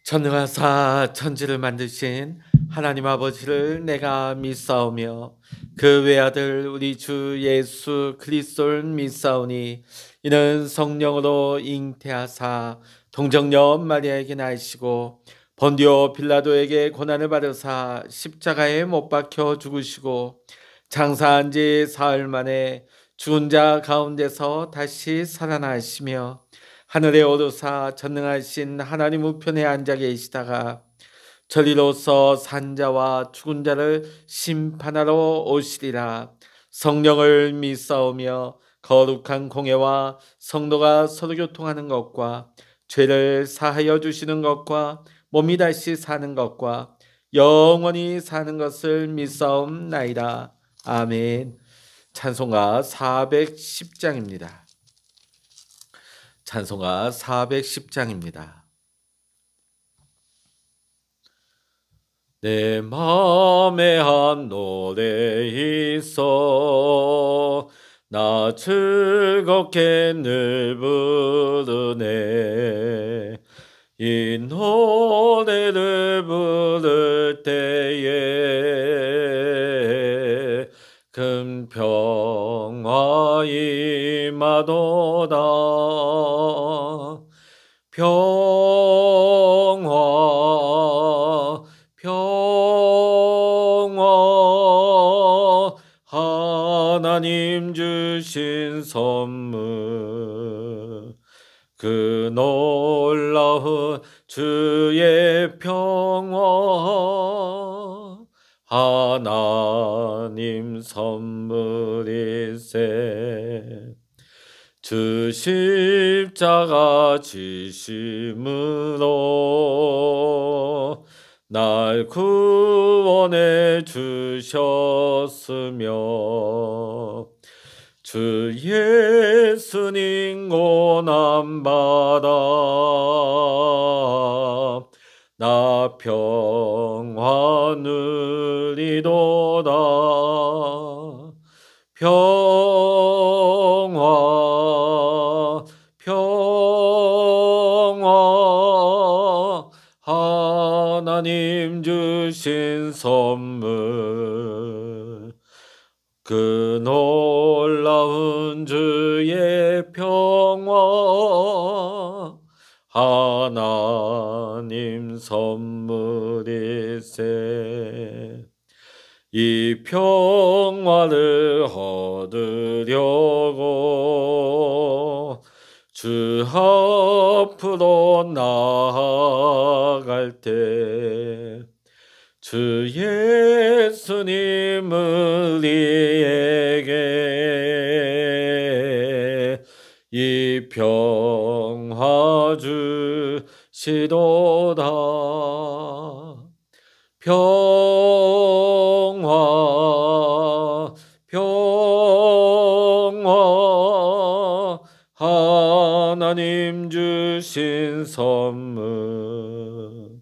전능하사 천지를 만드신 하나님 아버지를 내가 믿사오며 그 외아들 우리 주 예수 그리스도를 믿사오니 이는 성령으로 잉태하사 동정녀 마리아에게 나시고 본디오 빌라도에게 고난을 받으사 십자가에 못 박혀 죽으시고 장사한 지 사흘 만에 죽은 자 가운데서 다시 살아나시며 하늘에 오르사 전능하신 하나님 우편에 앉아 계시다가 저리로서 산자와 죽은 자를 심판하러 오시리라. 성령을 믿사오며 거룩한 공예와 성도가 서로 교통하는 것과 죄를 사하여 주시는 것과 몸이 다시 사는 것과 영원히 사는 것을 믿사옵나이다. 아멘. 찬송가 410장입니다. 찬송가 410장입니다. 내 마음에 한 노래 있어 나 즐겁게 늘 부르네. 이 노래를 부를 때에 큰 평화 임하도다. 평화 평화 하나님 주신 선물 그 놀라운 주의 평화 하나님 선물일세. 주 십자가 지심으로 날 구원해 주셨으며 주 예수님 고난받아 나 평화 누리도다. 평화 평화 하나님 주신 선물 그 놀라운 주의 평화 하나님 선물일세. 이 평화를 얻으려고 주 앞으로 나아갈 때 주 예수님 우리에게 이 평화 주시도다. 평화 평화 하나님 주신 선물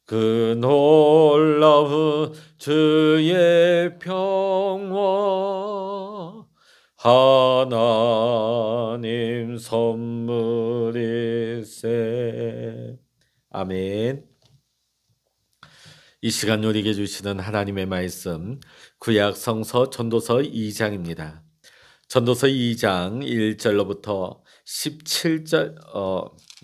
그 놀라운 주의 평화 하나님 선물일세. 아멘. 이 시간 우리에게 주시는 하나님의 말씀 구약 성서 전도서 2장입니다. 전도서 2장 1절로부터 17절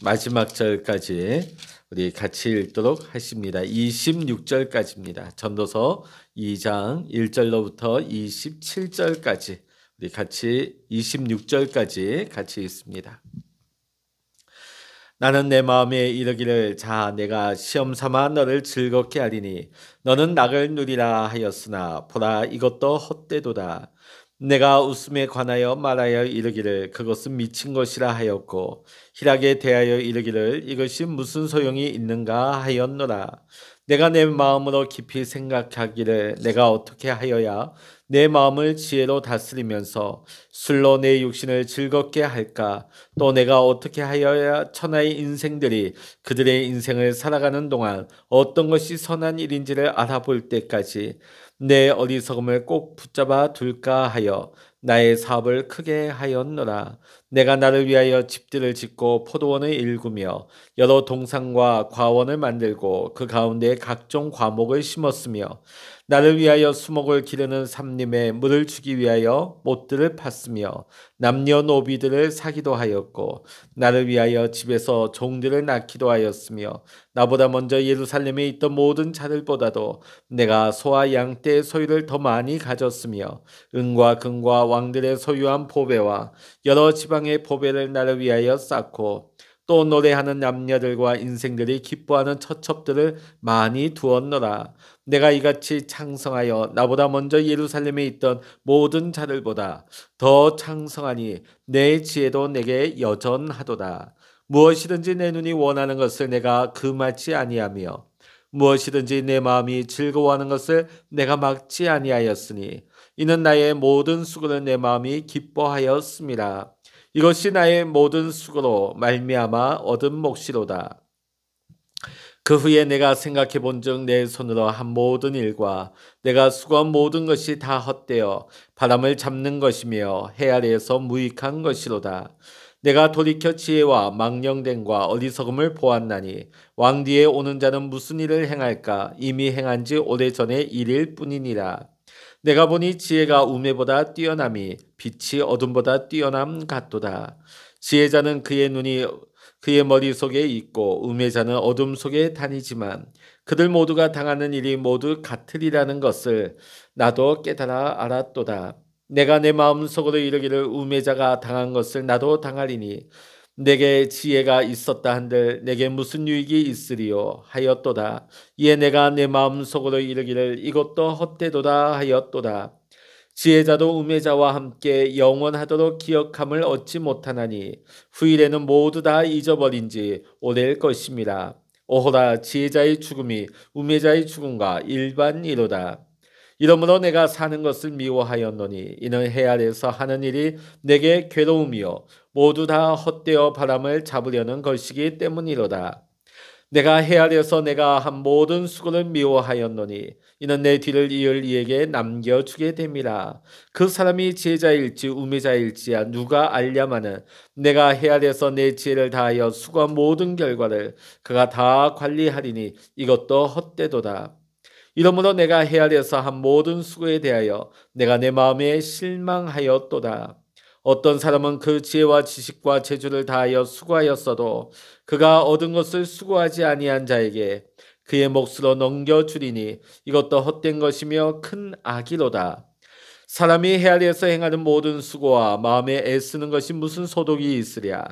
마지막 절까지 우리 같이 읽도록 하십니다. 26절까지입니다. 전도서 2장 1절로부터 27절까지 우리 같이 26절까지 같이 읽습니다. 나는 내 마음에 이르기를 자 내가 시험 삼아 너를 즐겁게 하리니 너는 낙을 누리라 하였으나 보라 이것도 헛되도다. 내가 웃음에 관하여 말하여 이르기를 그것은 미친 것이라 하였고 희락에 대하여 이르기를 이것이 무슨 소용이 있는가 하였노라. 내가 내 마음으로 깊이 생각하기를 내가 어떻게 하여야 내 마음을 지혜로 다스리면서 술로 내 육신을 즐겁게 할까? 또 내가 어떻게 하여야 천하의 인생들이 그들의 인생을 살아가는 동안 어떤 것이 선한 일인지를 알아볼 때까지 내 어리석음을 꼭 붙잡아 둘까 하여 나의 사업을 크게 하였노라. 내가 나를 위하여 집들을 짓고 포도원을 일구며 여러 동산과 과원을 만들고 그 가운데 각종 과목을 심었으며 나를 위하여 수목을 기르는 삼림에 물을 주기 위하여 못들을 팠으며 남녀노비들을 사기도 하였고 나를 위하여 집에서 종들을 낳기도 하였으며 나보다 먼저 예루살렘에 있던 모든 자들보다도 내가 소와 양떼의 소유를 더 많이 가졌으며 은과 금과 왕들의 소유한 보배와 여러 지방의 보배를 나를 위하여 쌓고 또 노래하는 남녀들과 인생들이 기뻐하는 처첩들을 많이 두었노라. 내가 이같이 창성하여 나보다 먼저 예루살렘에 있던 모든 자들보다 더 창성하니 내 지혜도 내게 여전하도다. 무엇이든지 내 눈이 원하는 것을 내가 금하지 아니하며 무엇이든지 내 마음이 즐거워하는 것을 내가 막지 아니하였으니 이는 나의 모든 수고를 내 마음이 기뻐하였음이라. 이것이 나의 모든 수고로 말미암아 얻은 몫이로다. 그 후에 내가 생각해 본즉 내 손으로 한 모든 일과 내가 수고한 모든 것이 다 헛되어 바람을 잡는 것이며 해 아래에서 무익한 것이로다. 내가 돌이켜 지혜와 망령됨과 어리석음을 보았나니 왕 뒤에 오는 자는 무슨 일을 행할까 이미 행한 지 오래전의 일일 뿐이니라. 내가 보니 지혜가 우매보다 뛰어남이 빛이 어둠보다 뛰어남 같도다. 지혜자는 그의 눈이 그의 머릿속에 있고 우매자는 어둠 속에 다니지만 그들 모두가 당하는 일이 모두 같으리라는 것을 나도 깨달아 알았도다. 내가 내 마음속으로 이르기를 우매자가 당한 것을 나도 당하리니 내게 지혜가 있었다 한들 내게 무슨 유익이 있으리요 하였도다. 이에 내가 내 마음속으로 이르기를 이것도 헛되도다 하였도다. 지혜자도 우매자와 함께 영원하도록 기억함을 얻지 못하나니 후일에는 모두 다 잊어버린지 오래일 것임이라. 오호라 지혜자의 죽음이 우매자의 죽음과 일반이로다. 이러므로 내가 사는 것을 미워하였노니 이는 해 아래에서 하는 일이 내게 괴로움이요 모두 다 헛되어 바람을 잡으려는 것이기 때문이로다. 내가 해 아래에서 내가 한 모든 수고를 미워하였노니 이는 내 뒤를 이을 이에게 남겨주게 됨이라. 그 사람이 지혜자일지 우매자일지야 누가 알랴마는 내가 해 아래에서 내 지혜를 다하여 수고한 모든 결과를 그가 다 관리하리니 이것도 헛되도다. 이러므로 내가 해 아래에서 한 모든 수고에 대하여 내가 내 마음에 실망하였도다. 어떤 사람은 그 지혜와 지식과 재주를 다하여 수고하였어도 그가 얻은 것을 수고하지 아니한 자에게 그의 몫으로 넘겨주리니 이것도 헛된 것이며 큰 악이로다. 사람이 해 아래에서 행하는 모든 수고와 마음에 애쓰는 것이 무슨 소득이 있으랴.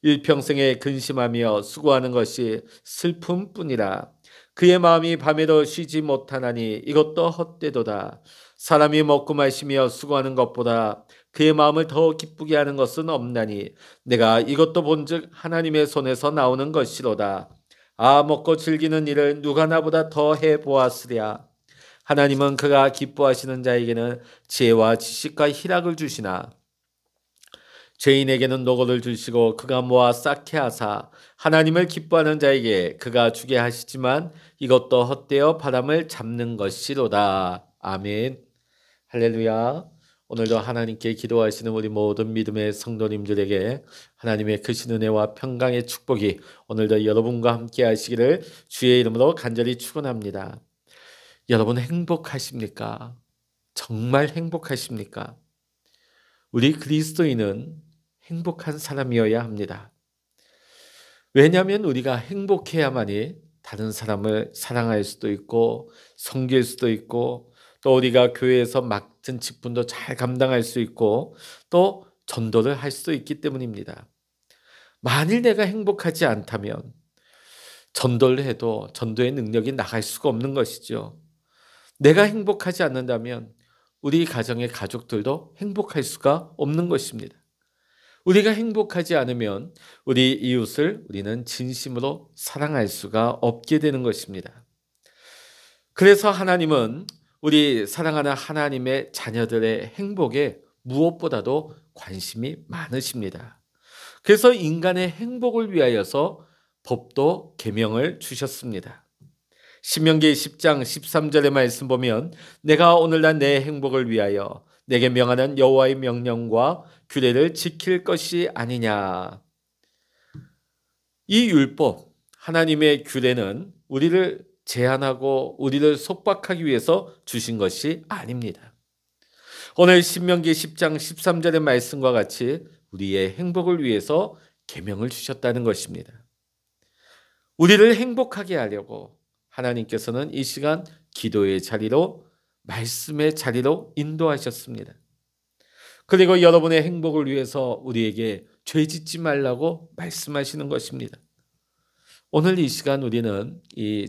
일평생에 근심하며 수고하는 것이 슬픔뿐이라. 그의 마음이 밤에도 쉬지 못하나니 이것도 헛되도다. 사람이 먹고 마시며 수고하는 것보다 그의 마음을 더 기쁘게 하는 것은 없나니 내가 이것도 본즉 하나님의 손에서 나오는 것이로다. 아 먹고 즐기는 일을 누가 나보다 더 해보았으랴. 하나님은 그가 기뻐하시는 자에게는 지혜와 지식과 희락을 주시나 죄인에게는 노고를 주시고 그가 모아 쌓게 하사 하나님을 기뻐하는 자에게 그가 주게 하시지만 이것도 헛되어 바람을 잡는 것이로다. 아멘. 할렐루야. 오늘도 하나님께 기도하시는 우리 모든 믿음의 성도님들에게 하나님의 크신 은혜와 평강의 축복이 오늘도 여러분과 함께 하시기를 주의 이름으로 간절히 축원합니다. 여러분 행복하십니까? 정말 행복하십니까? 우리 그리스도인은 행복한 사람이어야 합니다. 왜냐하면 우리가 행복해야만이 다른 사람을 사랑할 수도 있고 섬길 수도 있고 또 우리가 교회에서 맡은 직분도 잘 감당할 수 있고 또 전도를 할 수도 있기 때문입니다. 만일 내가 행복하지 않다면 전도를 해도 전도의 능력이 나갈 수가 없는 것이죠. 내가 행복하지 않는다면 우리 가정의 가족들도 행복할 수가 없는 것입니다. 우리가 행복하지 않으면 우리 이웃을 우리는 진심으로 사랑할 수가 없게 되는 것입니다. 그래서 하나님은 우리 사랑하는 하나님의 자녀들의 행복에 무엇보다도 관심이 많으십니다. 그래서 인간의 행복을 위하여서 법도 계명을 주셨습니다. 신명기 10장 13절의 말씀 보면 내가 오늘날 내 행복을 위하여 내게 명하는 여호와의 명령과 규례를 지킬 것이 아니냐. 이 율법, 하나님의 규례는 우리를 제한하고 우리를 속박하기 위해서 주신 것이 아닙니다. 오늘 신명기 10장 13절의 말씀과 같이 우리의 행복을 위해서 계명을 주셨다는 것입니다. 우리를 행복하게 하려고 하나님께서는 이 시간 기도의 자리로, 말씀의 자리로 인도하셨습니다. 그리고 여러분의 행복을 위해서 우리에게 죄 짓지 말라고 말씀하시는 것입니다. 오늘 이 시간 우리는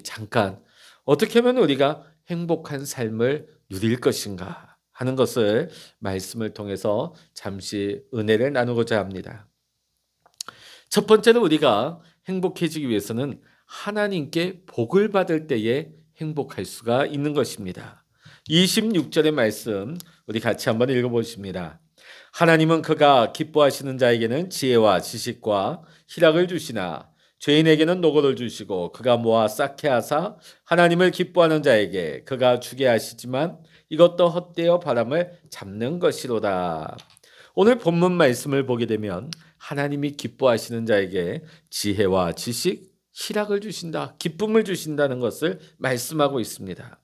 잠깐 어떻게 하면 우리가 행복한 삶을 누릴 것인가 하는 것을 말씀을 통해서 잠시 은혜를 나누고자 합니다. 첫 번째로 우리가 행복해지기 위해서는 하나님께 복을 받을 때에 행복할 수가 있는 것입니다. 26절의 말씀 우리 같이 한번 읽어보십니다. 하나님은 그가 기뻐하시는 자에게는 지혜와 지식과 희락을 주시나 죄인에게는 노고를 주시고 그가 모아 쌓게 하사 하나님을 기뻐하는 자에게 그가 주게 하시지만 이것도 헛되어 바람을 잡는 것이로다. 오늘 본문 말씀을 보게 되면 하나님이 기뻐하시는 자에게 지혜와 지식, 희락을 주신다, 기쁨을 주신다는 것을 말씀하고 있습니다.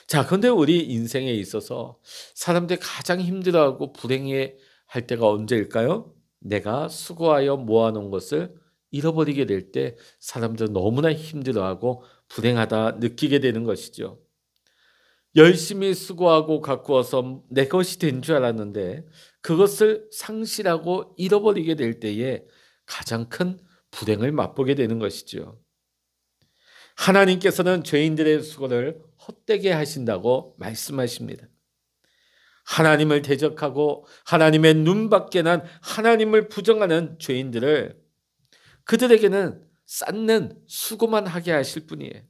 자, 그런데 우리 인생에 있어서 사람들이 가장 힘들어하고 불행해할 때가 언제일까요? 내가 수고하여 모아놓은 것을 잃어버리게 될 때 사람들은 너무나 힘들어하고 불행하다 느끼게 되는 것이죠. 열심히 수고하고 갖고 와서 내 것이 된 줄 알았는데 그것을 상실하고 잃어버리게 될 때에 가장 큰 불행을 맛보게 되는 것이죠. 하나님께서는 죄인들의 수고를 헛되게 하신다고 말씀하십니다. 하나님을 대적하고 하나님의 눈밖에 난 하나님을 부정하는 죄인들을 그들에게는 쌓는 수고만 하게 하실 뿐이에요.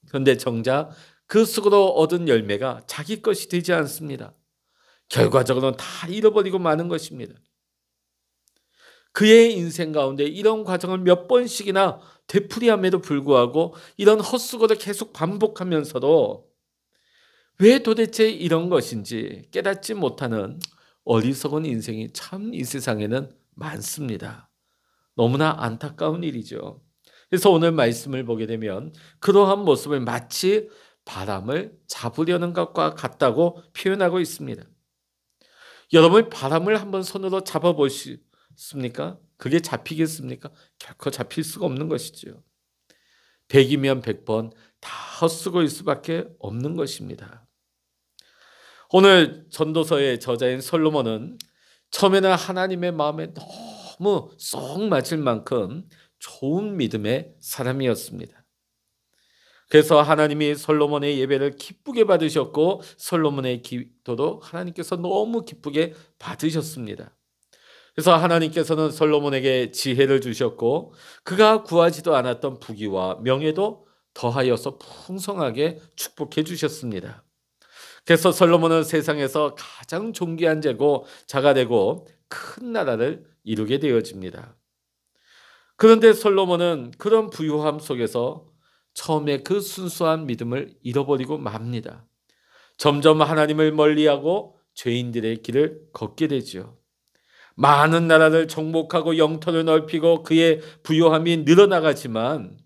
그런데 정작 그 수고로 얻은 열매가 자기 것이 되지 않습니다. 결과적으로는 다 잃어버리고 마는 것입니다. 그의 인생 가운데 이런 과정을 몇 번씩이나 되풀이함에도 불구하고 이런 헛수고를 계속 반복하면서도 왜 도대체 이런 것인지 깨닫지 못하는 어리석은 인생이 참 이 세상에는 많습니다. 너무나 안타까운 일이죠. 그래서 오늘 말씀을 보게 되면 그러한 모습을 마치 바람을 잡으려는 것과 같다고 표현하고 있습니다. 여러분 바람을 한번 손으로 잡아보셨습니까? 그게 잡히겠습니까? 결코 잡힐 수가 없는 것이죠. 100이면 100번 다 헛수고일 수밖에 없는 것입니다. 오늘 전도서의 저자인 솔로몬은 처음에는 하나님의 마음에 너무 쏙 맞을 만큼 좋은 믿음의 사람이었습니다. 그래서 하나님이 솔로몬의 예배를 기쁘게 받으셨고 솔로몬의 기도도 하나님께서 너무 기쁘게 받으셨습니다. 그래서 하나님께서는 솔로몬에게 지혜를 주셨고 그가 구하지도 않았던 부귀와 명예도 더하여서 풍성하게 축복해 주셨습니다. 그래서 솔로몬은 세상에서 가장 존귀한 자가 되고 큰 나라를 이루게 되어집니다. 그런데 솔로몬은 그런 부유함 속에서 처음에 그 순수한 믿음을 잃어버리고 맙니다. 점점 하나님을 멀리하고 죄인들의 길을 걷게 되죠. 많은 나라를 정복하고 영토를 넓히고 그의 부유함이 늘어나가지만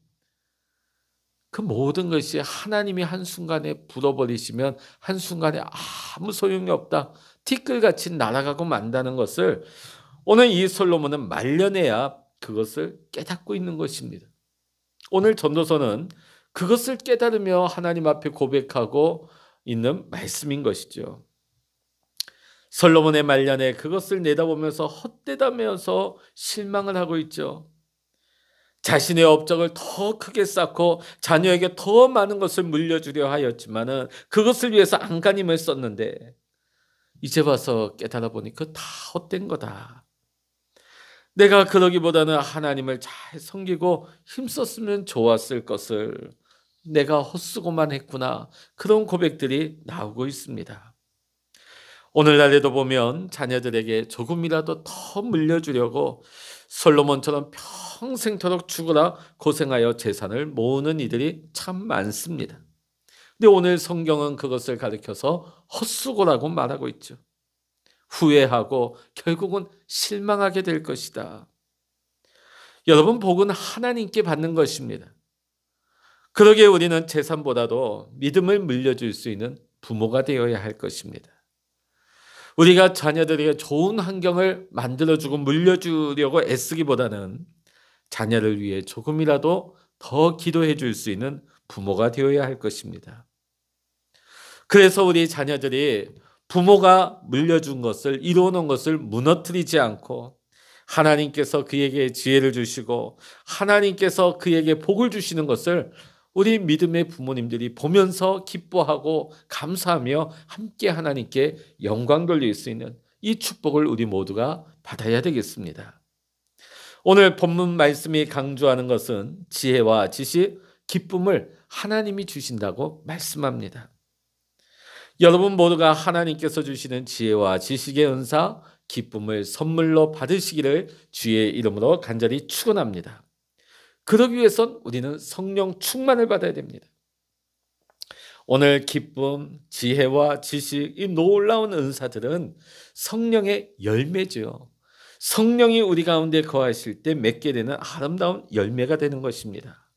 그 모든 것이 하나님이 한순간에 불어버리시면 한순간에 아무 소용이 없다. 티끌같이 날아가고 만다는 것을 오늘 이 솔로몬은 말년에야 그것을 깨닫고 있는 것입니다. 오늘 전도서는 그것을 깨달으며 하나님 앞에 고백하고 있는 말씀인 것이죠. 솔로몬의 말년에 그것을 내다보면서 헛되다면서 실망을 하고 있죠. 자신의 업적을 더 크게 쌓고 자녀에게 더 많은 것을 물려주려 하였지만은 그것을 위해서 안간힘을 썼는데 이제 와서 깨달아 보니 그거 다 헛된 거다. 내가 그러기보다는 하나님을 잘 섬기고 힘썼으면 좋았을 것을 내가 헛수고만 했구나. 그런 고백들이 나오고 있습니다. 오늘날에도 보면 자녀들에게 조금이라도 더 물려주려고 솔로몬처럼 평생토록 죽으라 고생하여 재산을 모으는 이들이 참 많습니다. 근데 오늘 성경은 그것을 가리켜서 헛수고라고 말하고 있죠. 후회하고 결국은 실망하게 될 것이다. 여러분, 복은 하나님께 받는 것입니다. 그러기에 우리는 재산보다도 믿음을 물려줄 수 있는 부모가 되어야 할 것입니다. 우리가 자녀들에게 좋은 환경을 만들어주고 물려주려고 애쓰기보다는 자녀를 위해 조금이라도 더 기도해 줄 수 있는 부모가 되어야 할 것입니다. 그래서 우리 자녀들이 부모가 물려준 것을, 이루어놓은 것을 무너뜨리지 않고 하나님께서 그에게 지혜를 주시고 하나님께서 그에게 복을 주시는 것을 우리 믿음의 부모님들이 보면서 기뻐하고 감사하며 함께 하나님께 영광 돌릴 수 있는 이 축복을 우리 모두가 받아야 되겠습니다. 오늘 본문 말씀이 강조하는 것은 지혜와 지식, 기쁨을 하나님이 주신다고 말씀합니다. 여러분 모두가 하나님께서 주시는 지혜와 지식의 은사, 기쁨을 선물로 받으시기를 주의 이름으로 간절히 축원합니다. 그러기 위해선 우리는 성령 충만을 받아야 됩니다. 오늘 기쁨, 지혜와 지식, 이 놀라운 은사들은 성령의 열매죠. 성령이 우리 가운데 거하실 때 맺게 되는 아름다운 열매가 되는 것입니다.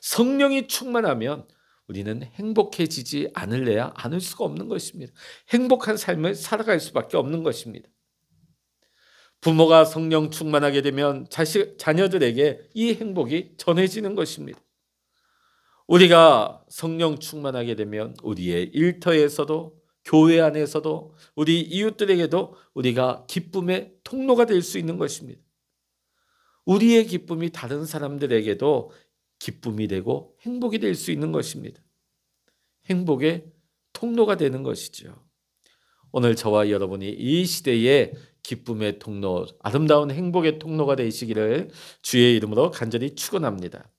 성령이 충만하면 우리는 행복해지지 않을래야 않을 수가 없는 것입니다. 행복한 삶을 살아갈 수밖에 없는 것입니다. 부모가 성령 충만하게 되면 자녀들에게 이 행복이 전해지는 것입니다. 우리가 성령 충만하게 되면 우리의 일터에서도, 교회 안에서도, 우리 이웃들에게도 우리가 기쁨의 통로가 될 수 있는 것입니다. 우리의 기쁨이 다른 사람들에게도 기쁨이 되고 행복이 될 수 있는 것입니다. 행복의 통로가 되는 것이죠. 오늘 저와 여러분이 이 시대에 기쁨의 통로, 아름다운 행복의 통로가 되시기를 주의 이름으로 간절히 축원합니다.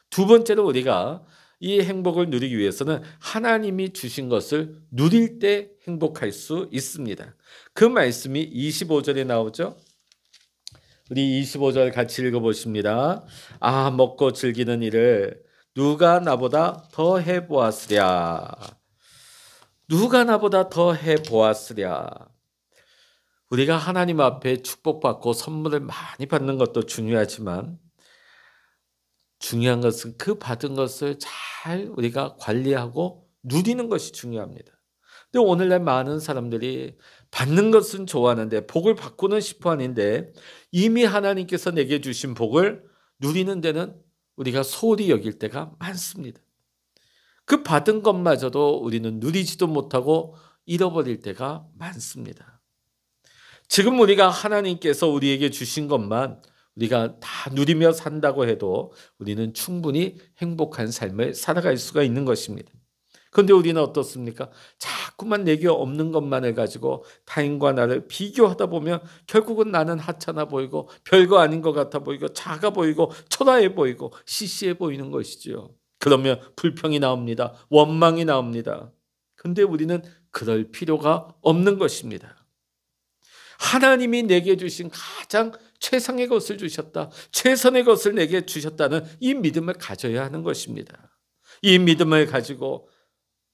두 번째로 우리가 이 행복을 누리기 위해서는 하나님이 주신 것을 누릴 때 행복할 수 있습니다. 그 말씀이 25절에 나오죠. 우리 25절 같이 읽어보십니다. 아, 먹고 즐기는 일을 누가 나보다 더 해보았으랴. 누가 나보다 더 해보았으랴. 우리가 하나님 앞에 축복받고 선물을 많이 받는 것도 중요하지만 중요한 것은 그 받은 것을 잘 우리가 관리하고 누리는 것이 중요합니다. 근데 오늘날 많은 사람들이 받는 것은 좋아하는데 복을 받고는 싶어 하는데 이미 하나님께서 내게 주신 복을 누리는 데는 우리가 소홀히 여길 때가 많습니다. 그 받은 것마저도 우리는 누리지도 못하고 잃어버릴 때가 많습니다. 지금 우리가 하나님께서 우리에게 주신 것만 우리가 다 누리며 산다고 해도 우리는 충분히 행복한 삶을 살아갈 수가 있는 것입니다. 그런데 우리는 어떻습니까? 자꾸만 내게 없는 것만을 가지고 타인과 나를 비교하다 보면 결국은 나는 하찮아 보이고 별거 아닌 것 같아 보이고 작아 보이고 초라해 보이고 시시해 보이는 것이죠. 그러면 불평이 나옵니다. 원망이 나옵니다. 그런데 우리는 그럴 필요가 없는 것입니다. 하나님이 내게 주신 가장 최상의 것을 주셨다. 최선의 것을 내게 주셨다는 이 믿음을 가져야 하는 것입니다. 이 믿음을 가지고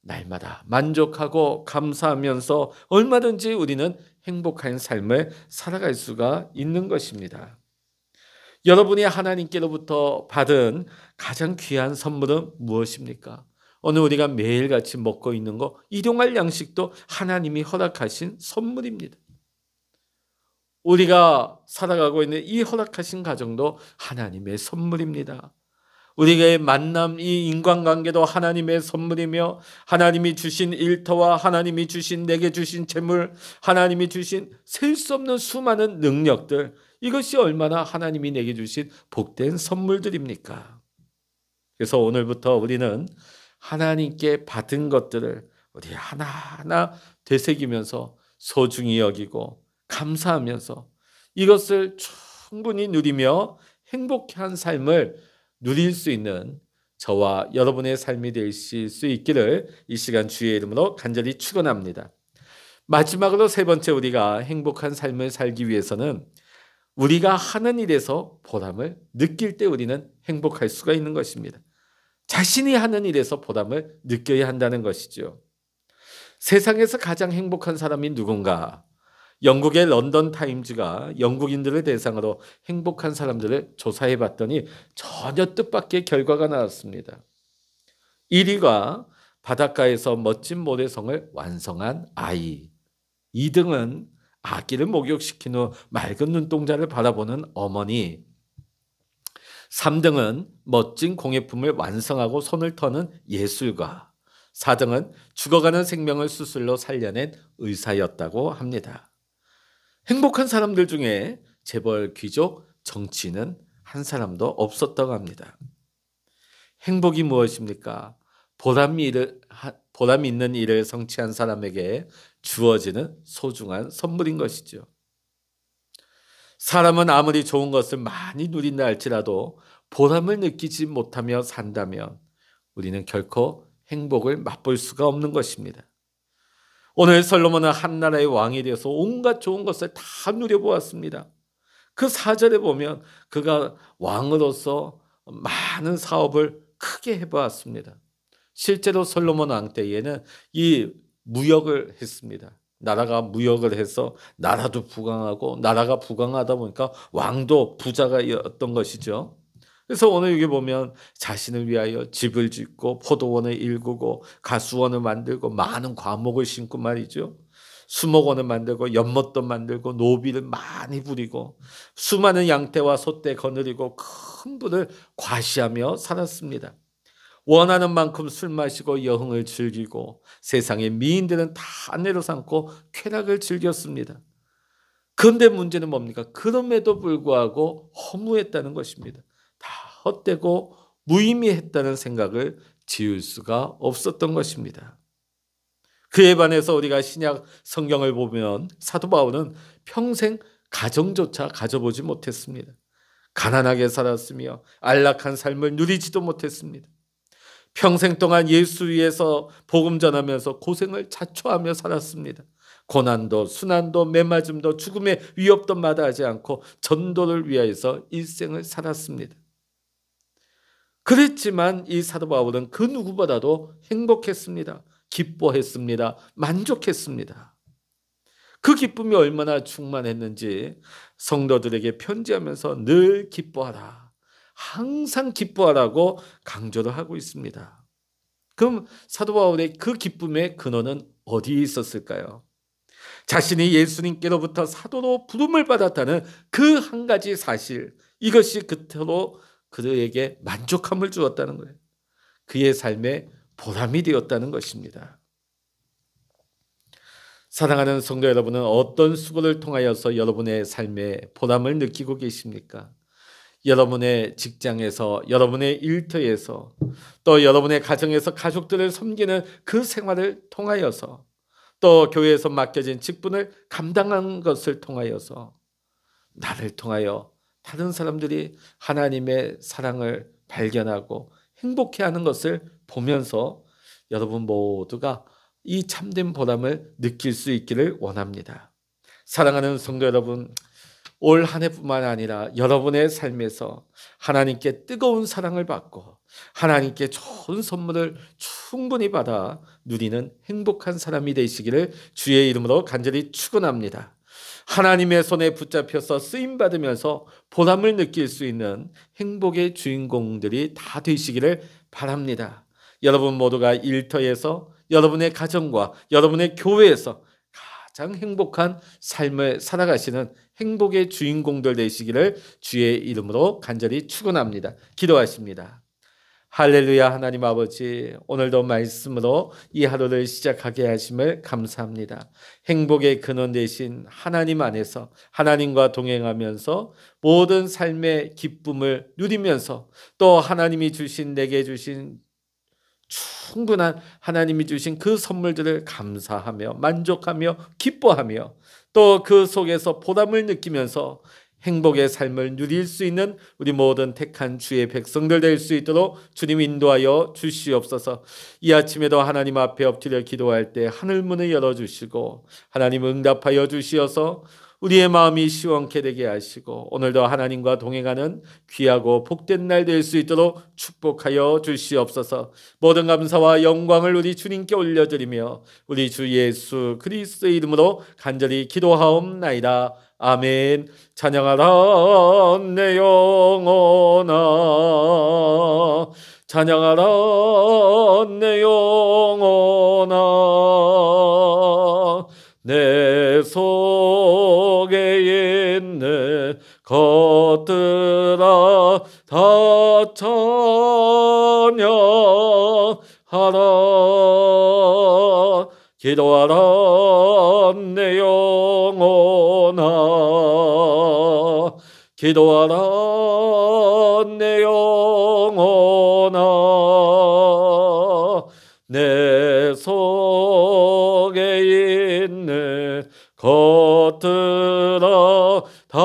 날마다 만족하고 감사하면서 얼마든지 우리는 행복한 삶을 살아갈 수가 있는 것입니다. 여러분이 하나님께로부터 받은 가장 귀한 선물은 무엇입니까? 오늘 우리가 매일같이 먹고 있는 거, 일용할 양식도 하나님이 허락하신 선물입니다. 우리가 살아가고 있는 이 허락하신 가정도 하나님의 선물입니다. 우리의 만남, 이 인간관계도 하나님의 선물이며 하나님이 주신 일터와 하나님이 주신 내게 주신 재물, 하나님이 주신 셀 수 없는 수많은 능력들, 이것이 얼마나 하나님이 내게 주신 복된 선물들입니까? 그래서 오늘부터 우리는 하나님께 받은 것들을 우리 하나하나 되새기면서 소중히 여기고 감사하면서 이것을 충분히 누리며 행복한 삶을 누릴 수 있는 저와 여러분의 삶이 되실 수 있기를 이 시간 주의 이름으로 간절히 축원합니다. 마지막으로 세 번째, 우리가 행복한 삶을 살기 위해서는 우리가 하는 일에서 보람을 느낄 때 우리는 행복할 수가 있는 것입니다. 자신이 하는 일에서 보람을 느껴야 한다는 것이죠. 세상에서 가장 행복한 사람이 누군가? 영국의 런던 타임즈가 영국인들을 대상으로 행복한 사람들을 조사해 봤더니 전혀 뜻밖의 결과가 나왔습니다. 1위가 바닷가에서 멋진 모래성을 완성한 아이, 2등은 아기를 목욕시킨 후 맑은 눈동자를 바라보는 어머니, 3등은 멋진 공예품을 완성하고 손을 터는 예술가, 4등은 죽어가는 생명을 수술로 살려낸 의사였다고 합니다. 행복한 사람들 중에 재벌, 귀족, 정치인은 한 사람도 없었다고 합니다. 행복이 무엇입니까? 보람 있는 일을 성취한 사람에게 주어지는 소중한 선물인 것이죠. 사람은 아무리 좋은 것을 많이 누린다 할지라도 보람을 느끼지 못하며 산다면 우리는 결코 행복을 맛볼 수가 없는 것입니다. 오늘 솔로몬은 한 나라의 왕이 되어서 온갖 좋은 것을 다 누려보았습니다. 그 4절에 보면 그가 왕으로서 많은 사업을 크게 해보았습니다. 실제로 솔로몬 왕 때에는 이 무역을 했습니다. 나라가 무역을 해서 나라도 부강하고, 나라가 부강하다 보니까 왕도 부자가였던 것이죠. 그래서 오늘 여기 보면 자신을 위하여 집을 짓고 포도원을 일구고 가수원을 만들고 많은 과목을 심고 말이죠. 수목원을 만들고 연못도 만들고 노비를 많이 부리고 수많은 양떼와 소떼 거느리고 큰 부를 과시하며 살았습니다. 원하는 만큼 술 마시고 여흥을 즐기고 세상의 미인들은 다 아내로 삼고 쾌락을 즐겼습니다. 그런데 문제는 뭡니까? 그럼에도 불구하고 허무했다는 것입니다. 다 헛되고 무의미했다는 생각을 지울 수가 없었던 것입니다. 그에 반해서 우리가 신약 성경을 보면 사도 바울은 평생 가정조차 가져보지 못했습니다. 가난하게 살았으며 안락한 삶을 누리지도 못했습니다. 평생 동안 예수 위해서 복음 전하면서 고생을 자초하며 살았습니다. 고난도 순환도 매맞음도 죽음의 위협도 마다하지 않고 전도를 위하여서 일생을 살았습니다. 그랬지만 이 사도 바울은 그 누구보다도 행복했습니다. 기뻐했습니다. 만족했습니다. 그 기쁨이 얼마나 충만했는지 성도들에게 편지하면서 늘 기뻐하라, 항상 기뻐하라고 강조를 하고 있습니다. 그럼 사도 바울의 그 기쁨의 근원은 어디에 있었을까요? 자신이 예수님께로부터 사도로 부름을 받았다는 그 한 가지 사실, 이것이 그토록 그에게 만족함을 주었다는 거예요. 그의 삶에 보람이 되었다는 것입니다. 사랑하는 성도 여러분은 어떤 수고를 통하여서 여러분의 삶에 보람을 느끼고 계십니까? 여러분의 직장에서, 여러분의 일터에서, 또 여러분의 가정에서 가족들을 섬기는 그 생활을 통하여서, 또 교회에서 맡겨진 직분을 감당한 것을 통하여서 나를 통하여 다른 사람들이 하나님의 사랑을 발견하고 행복해하는 것을 보면서 여러분 모두가 이 참된 보람을 느낄 수 있기를 원합니다. 사랑하는 성도 여러분, 올 한 해뿐만 아니라 여러분의 삶에서 하나님께 뜨거운 사랑을 받고 하나님께 좋은 선물을 충분히 받아 누리는 행복한 사람이 되시기를 주의 이름으로 간절히 축원합니다. 하나님의 손에 붙잡혀서 쓰임받으면서 보람을 느낄 수 있는 행복의 주인공들이 다 되시기를 바랍니다. 여러분 모두가 일터에서, 여러분의 가정과 여러분의 교회에서 가장 행복한 삶을 살아가시는 행복의 주인공들 되시기를 주의 이름으로 간절히 축원합니다. 기도하십니다. 할렐루야. 하나님 아버지, 오늘도 말씀으로 이 하루를 시작하게 하심을 감사합니다. 행복의 근원 되신 하나님 안에서 하나님과 동행하면서 모든 삶의 기쁨을 누리면서 또 하나님이 주신, 내게 주신 충분한 하나님이 주신 그 선물들을 감사하며 만족하며 기뻐하며 또 그 속에서 보람을 느끼면서 행복의 삶을 누릴 수 있는 우리 모든 택한 주의 백성들 될 수 있도록 주님 인도하여 주시옵소서. 이 아침에도 하나님 앞에 엎드려 기도할 때 하늘문을 열어주시고 하나님 응답하여 주시어서 우리의 마음이 시원케 되게 하시고 오늘도 하나님과 동행하는 귀하고 복된 날 될 수 있도록 축복하여 주시옵소서. 모든 감사와 영광을 우리 주님께 올려드리며 우리 주 예수 그리스도의 이름으로 간절히 기도하옵나이다. 아멘. 찬양하라 내 영혼아, 찬양하라 내 영혼아, 내 속에 있는 것들아 다 찬양하라. 기도하라 내 영혼아, 기도하라 내 영혼아, 내 속에 있는 것들아 다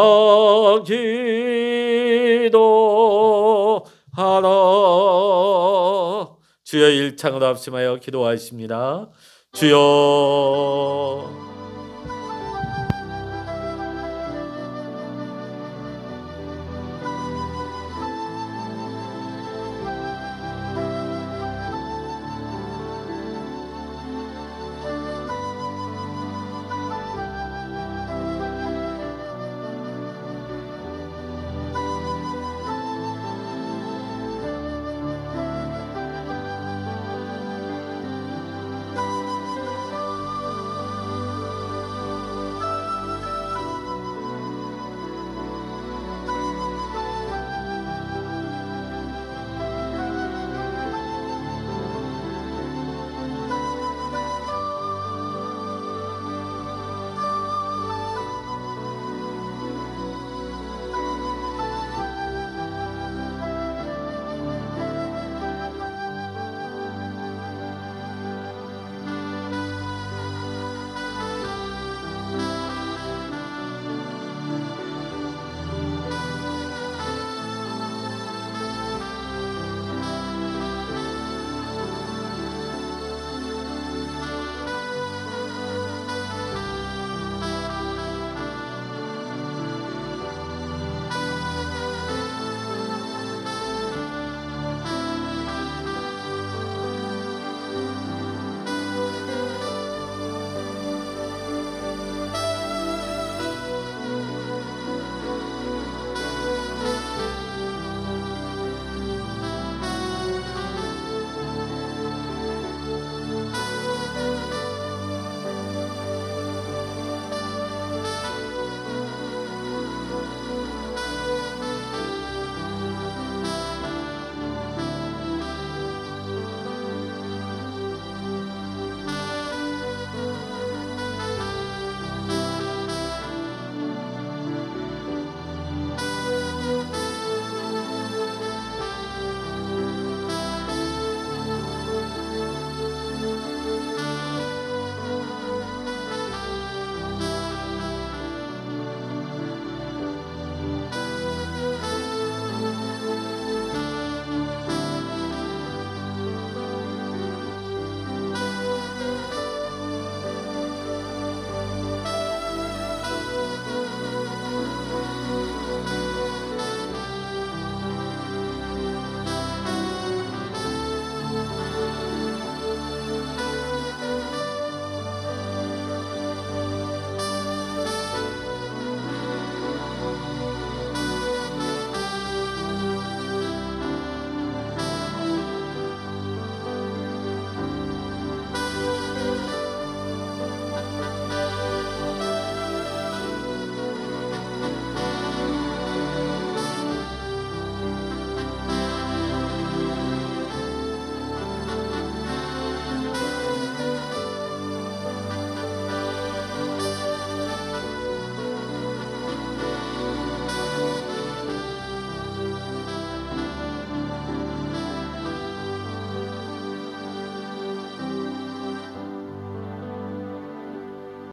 기도하라. 주여 일창으로 합심하여 기도하십니다. 주여